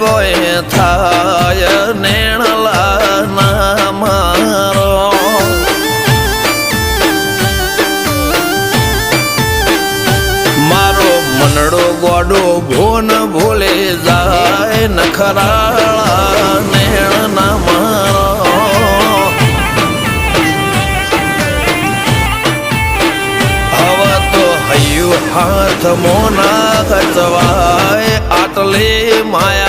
ગોય થાય નેણલા ના મારો મારો મનડો ગોડો ભોન ભૂલે જાય નખરાળા નેણ ના મારો હવે તો હૈયું હાથ મોના ખચવાય આટલી માયા